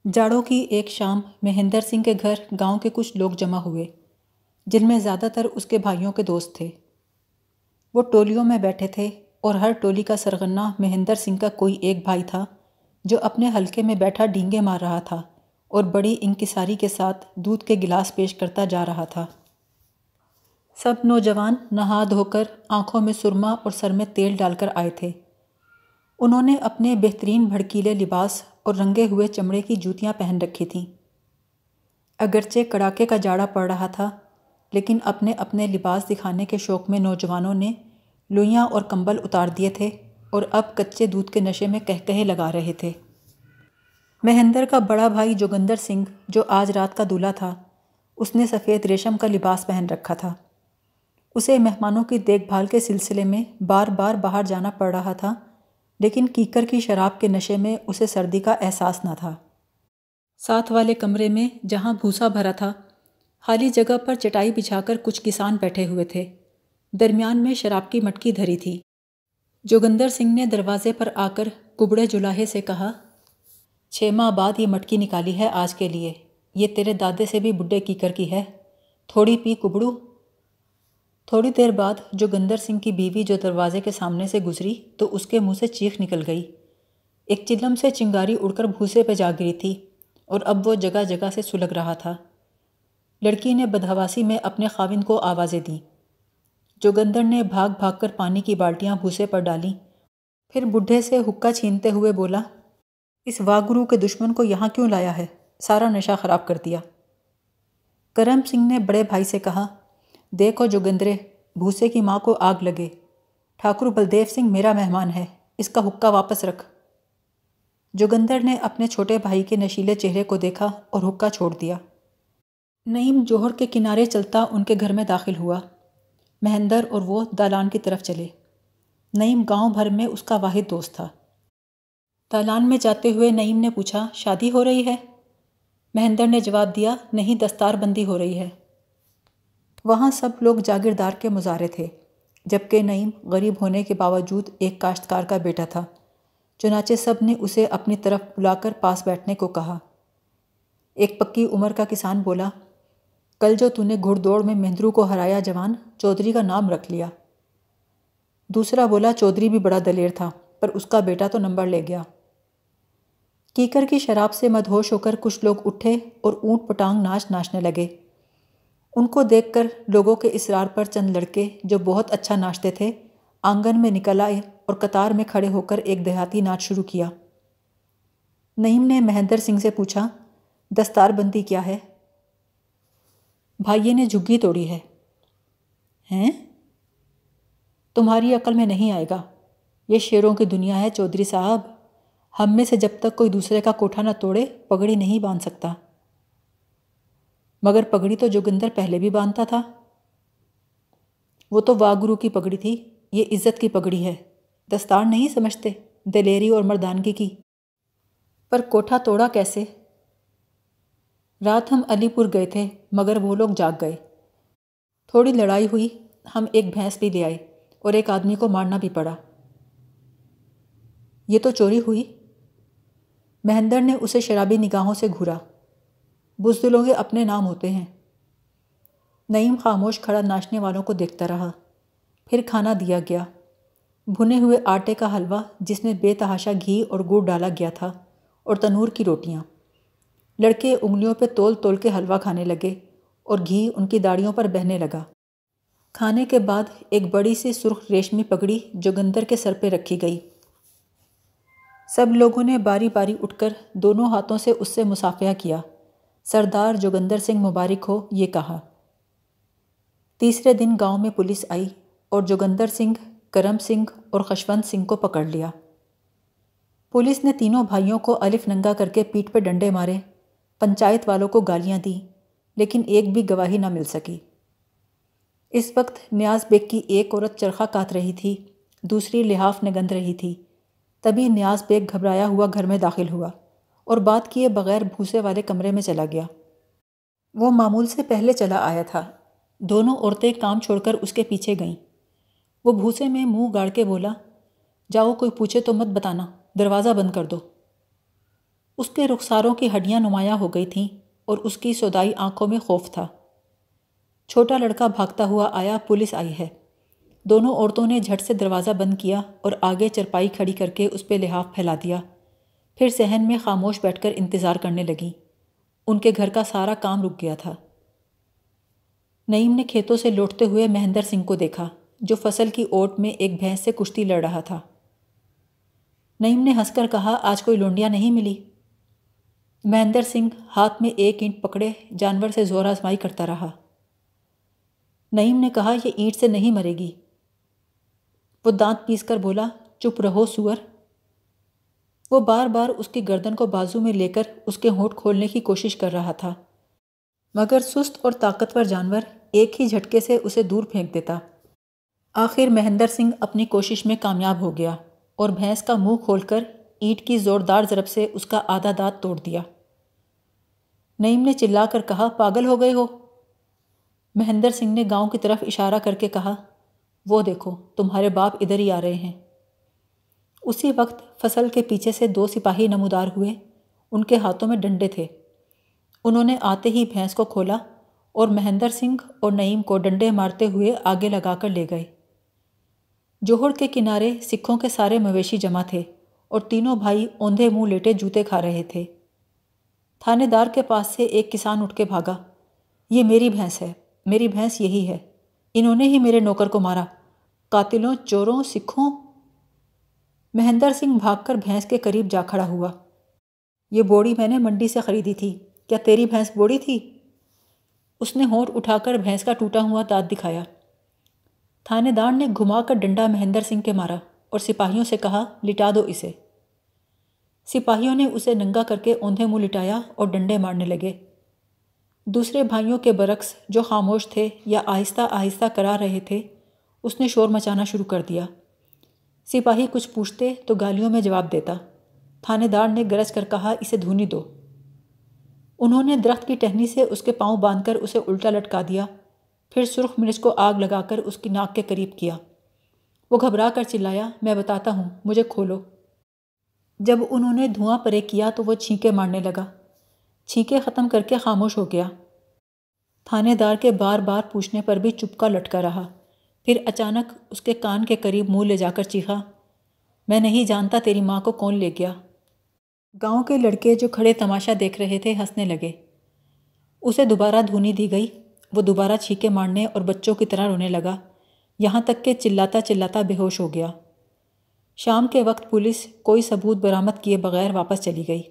جاڑوں کی ایک شام مہندر سنگھ کے گھر گاؤں کے کچھ لوگ جمع ہوئے، جن میں زیادہ تر اس کے بھائیوں کے دوست تھے۔ وہ ٹولیوں میں بیٹھے تھے اور ہر ٹولی کا سرغنہ مہندر سنگھ کا کوئی ایک بھائی تھا جو اپنے حلقے میں بیٹھا ڈینگے مار رہا تھا اور بڑی انکساری کے ساتھ دودھ کے گلاس پیش کرتا جا رہا تھا۔ سب نوجوان نہا دھو کر آنکھوں میں سرما اور سر میں تیل ڈال کر آئے تھے۔ انہوں نے اپنے بہترین بھڑکیلے لباس اور رنگے ہوئے چمڑے کی جوتیاں پہن رکھی تھیں۔ اگرچہ کڑاکے کا جاڑا پڑ رہا تھا، لیکن اپنے اپنے لباس دکھانے کے شوق میں نوجوانوں نے لوئیاں اور کمبل اتار دیے تھے اور اب کچے دودھ کے نشے میں کہکہے لگا رہے تھے۔ مہندر کا بڑا بھائی جوگندر سنگھ، جو آج رات کا دولہا تھا، اس نے سفید ریشم کا لباس پہن رکھا تھا۔ اسے مہمانوں کی دیکھ بھال کے سلسلے میں بار بار باہر جانا پڑ رہا تھا، لیکن کیکر کی شراب کے نشے میں اسے سردی کا احساس نہ تھا۔ ساتھ والے کمرے میں جہاں بھوسا بھرا تھا، خالی جگہ پر چٹائی بچھا کر کچھ کسان بیٹھے ہوئے تھے۔ درمیان میں شراب کی مٹکی دھری تھی۔ جوگندر سنگھ نے دروازے پر آ کر کبڑے جلاہے سے کہا، 6 ماہ بعد یہ مٹکی نکالی ہے آج کے لیے۔ یہ تیرے دادے سے بھی بڈھے کیکر کی ہے، تھوڑی پی کبڑو۔ تھوڑی دیر بعد جوگندر سنگھ کی بیوی جو دروازے کے سامنے سے گزری تو اس کے منہ سے چیخ نکل گئی۔ ایک چلم سے چنگاری اڑ کر بھوسے پہ جا گری تھی اور اب وہ جگہ جگہ سے سلگ رہا تھا۔ لڑکی نے بدحواسی میں اپنے خاوند کو آوازیں دیں۔ جوگندر نے بھاگ بھاگ کر پانی کی بالٹیاں بھوسے پر ڈالیں، پھر بڈھے سے حقہ چھینتے ہوئے بولا، اس واگرو کے دشمن کو یہاں کیوں لایا ہے؟ سارا نشہ خراب کر دیا۔ کرم سنگھ نے بڑے بھائی سے کہا، دیکھو جوگندرے، بھوسے کی ماں کو آگ لگے، ٹھاکر بلدیو سنگھ میرا مہمان ہے، اس کا حقہ واپس رکھ۔ جوگندر نے اپنے چھوٹے بھائی کے نشیلے چہرے کو دیکھا اور حقہ چھوڑ دیا۔ نعیم جوہر کے کنارے چلتا ان کے گھر میں داخل ہوا۔ مہندر اور وہ دالان کی طرف چلے۔ نعیم گاؤں بھر میں اس کا واحد دوست تھا۔ دالان میں جاتے ہوئے نعیم نے پوچھا، شادی ہو رہی ہے؟ مہندر نے جواب دیا، نہیں، دستار بندی ہو رہی ہے۔ وہاں سب لوگ جاگیردار کے مظاہرے تھے، جبکہ نعیم غریب ہونے کے باوجود ایک کاشتکار کا بیٹا تھا۔ چنانچہ سب نے اسے اپنی طرف بلا کر پاس بیٹھنے کو کہا۔ ایک پکی عمر کا کسان بولا، کل جو تو نے گھڑ دوڑ میں مہندرو کو ہرایا جوان، چودھری کا نام رکھ لیا۔ دوسرا بولا، چودھری بھی بڑا دلیر تھا، پر اس کا بیٹا تو نمبر لے گیا۔ کیکر کی شراب سے مدہوش ہو کر کچھ لوگ اٹھے اور اونٹ پٹانگ ناچ ناچنے لگے۔ ان کو دیکھ کر لوگوں کے اصرار پر چند لڑکے جو بہت اچھا ناچتے تھے آنگن میں نکل آئے اور قطار میں کھڑے ہو کر ایک دیہاتی ناچ شروع کیا۔ نعیم نے مہندر سنگھ سے پوچھا، دستار بندی کیا ہے؟ بھائیے نے جھگی توڑی ہے۔ ہیں؟ تمہاری عقل میں نہیں آئے گا، یہ شیروں کی دنیا ہے چودھری صاحب، ہم میں سے جب تک کوئی دوسرے کا کوٹھا نہ توڑے پگڑی نہیں باندھ سکتا۔ مگر پگڑی تو جوگندر پہلے بھی باندھتا تھا۔ وہ تو واگرو کی پگڑی تھی، یہ عزت کی پگڑی ہے، دستار نہیں سمجھتے، دلیری اور مردانگی کی۔ پر کوٹھا توڑا کیسے؟ رات ہم علی پور گئے تھے، مگر وہ لوگ جاگ گئے۔ تھوڑی لڑائی ہوئی، ہم ایک بھینس بھی لے آئے اور ایک آدمی کو مارنا بھی پڑا۔ یہ تو چوری ہوئی؟ مہندر نے اسے شرابی نگاہوں سے گھورا۔ بزدلوں کے اپنے نام ہوتے ہیں۔ نعیم خاموش کھڑا ناچنے والوں کو دیکھتا رہا۔ پھر کھانا دیا گیا، بھنے ہوئے آٹے کا حلوہ جس میں بے تحاشا گھی اور گڑ ڈالا گیا تھا، اور تنور کی روٹیاں۔ لڑکے انگلیوں پہ تول تول کے حلوہ کھانے لگے اور گھی ان کی داڑھیوں پر بہنے لگا۔ کھانے کے بعد ایک بڑی سی سرخ ریشمی پگڑی جوگندر کے سر پہ رکھی گئی۔ سب لوگوں نے باری باری اٹھ کر دونوں ہاتھوں سے اس سے مصافحہ کیا۔ سردار جوگندر سنگھ مبارک ہو، یہ کہا۔ تیسرے دن گاؤں میں پولیس آئی اور جوگندر سنگھ، کرم سنگھ اور خشونت سنگھ کو پکڑ لیا۔ پولیس نے تینوں بھائیوں کو الف ننگا کر کے پیٹھ پہ ڈنڈے مارے، پنچایت والوں کو گالیاں دیں، لیکن ایک بھی گواہی نہ مل سکی۔ اس وقت نیاز بیگ کی ایک عورت چرخہ کات رہی تھی، دوسری لحاف نگند رہی تھی۔ تبھی نیاز بیگ گھبرایا ہوا گھر میں داخل ہوا اور بات کیے بغیر بھوسے والے کمرے میں چلا گیا۔ وہ معمول سے پہلے چلا آیا تھا۔ دونوں عورتیں کام چھوڑ کر اس کے پیچھے گئیں۔ وہ بھوسے میں منہ گاڑ کے بولا، جاؤ، کوئی پوچھے تو مت بتانا، دروازہ بند کر دو۔ اس کے رخساروں کی ہڈیاں نمایاں ہو گئی تھیں اور اس کی سودائی آنکھوں میں خوف تھا۔ چھوٹا لڑکا بھاگتا ہوا آیا، پولیس آئی ہے۔ دونوں عورتوں نے جھٹ سے دروازہ بند کیا اور آگے چرپائی کھڑی کر کے اس پہ لحاف پھیلا دیا، پھر صحن میں خاموش بیٹھ کر انتظار کرنے لگیں۔ ان کے گھر کا سارا کام رک گیا تھا۔ نعیم نے کھیتوں سے لوٹتے ہوئے مہندر سنگھ کو دیکھا، جو فصل کی اوٹ میں ایک بھینس سے کشتی لڑ رہا تھا۔ نعیم نے ہنس کر کہا، آج کوئی لونڈیاں نہیں ملی؟ مہندر سنگھ ہاتھ میں ایک اینٹ پکڑے جانور سے زور آزمائی کرتا رہا۔ نعیم نے کہا، یہ اینٹ سے نہیں مرے گی۔ وہ دانت پیس کر بولا، چپ رہو سور۔ وہ بار بار اس کی گردن کو بازو میں لے کر اس کے ہونٹ کھولنے کی کوشش کر رہا تھا، مگر سست اور طاقتور جانور ایک ہی جھٹکے سے اسے دور پھینک دیتا۔ آخر مہندر سنگھ اپنی کوشش میں کامیاب ہو گیا اور بھینس کا منہ کھول کر اینٹ کی زوردار ضرب سے اس کا آدھا دانت توڑ دیا۔ نعیم نے چلا کر کہا، پاگل ہو گئے ہو؟ مہندر سنگھ نے گاؤں کی طرف اشارہ کر کے کہا، وہ دیکھو تمہارے باپ ادھر ہی آ رہے ہیں۔ اسی وقت فصل کے پیچھے سے دو سپاہی نمودار ہوئے، ان کے ہاتھوں میں ڈنڈے تھے۔ انہوں نے آتے ہی بھینس کو کھولا اور مہندر سنگھ اور نعیم کو ڈنڈے مارتے ہوئے آگے لگا کر لے گئے۔ جوہڑ کے کنارے سکھوں کے سارے مویشی جمع تھے اور تینوں بھائی اوندھے منہ لیٹے جوتے کھا رہے تھے۔ تھانے دار کے پاس سے ایک کسان اٹھ کے بھاگا، یہ میری بھینس ہے، میری بھینس یہی ہے، انہوں نے ہی میرے نوکر کو مارا، قاتلوں، چوروں، سکھوں۔ مہندر سنگھ بھاگ کر بھینس کے قریب جا کھڑا ہوا، یہ بوڑی میں نے منڈی سے خریدی تھی، کیا تیری بھینس بوڑی تھی؟ اس نے ہونٹ اٹھا کر بھینس کا ٹوٹا ہوا دانت دکھایا۔ تھانے دار نے گھما کر ڈنڈا مہندر سنگھ کے مارا اور سپاہیوں سے کہا، لٹا دو اسے۔ سپاہیوں نے اسے ننگا کر کے اوندھے منہ لٹایا اور ڈنڈے مارنے لگے۔ دوسرے بھائیوں کے برعکس جو خاموش تھے یا آہستہ آہستہ کرا رہے تھے، اس نے شور مچانا شروع کر دیا۔ سپاہی کچھ پوچھتے تو گالیوں میں جواب دیتا۔ تھانے دار نے گرج کر کہا، اسے دھونی دو۔ انہوں نے درخت کی ٹہنی سے اس کے پاؤں باندھ کر اسے الٹا لٹکا دیا، پھر سرخ مرچ کو آگ لگا کر اس کی ناک کے قریب کیا۔ وہ گھبرا کر چلایا، میں بتاتا ہوں، مجھے کھولو۔ جب انہوں نے دھواں پرے کیا تو وہ چھینکے مارنے لگا، چھینکے ختم کر کے خاموش ہو گیا۔ تھانے دار کے بار بار پوچھنے پر بھی چپکا لٹکا رہا، پھر اچانک اس کے کان کے قریب منہ لے جا کر چیخا، میں نہیں جانتا تیری ماں کو کون لے گیا۔ گاؤں کے لڑکے جو کھڑے تماشا دیکھ رہے تھے ہنسنے لگے۔ اسے دوبارہ دھونی دی گئی، وہ دوبارہ چھینکے مارنے اور بچوں کی طرح رونے لگا، یہاں تک کہ چلاتا چلاتا بے ہوش ہو گیا۔ شام کے وقت پولیس کوئی ثبوت برآمد کیے بغیر واپس چلی گئی۔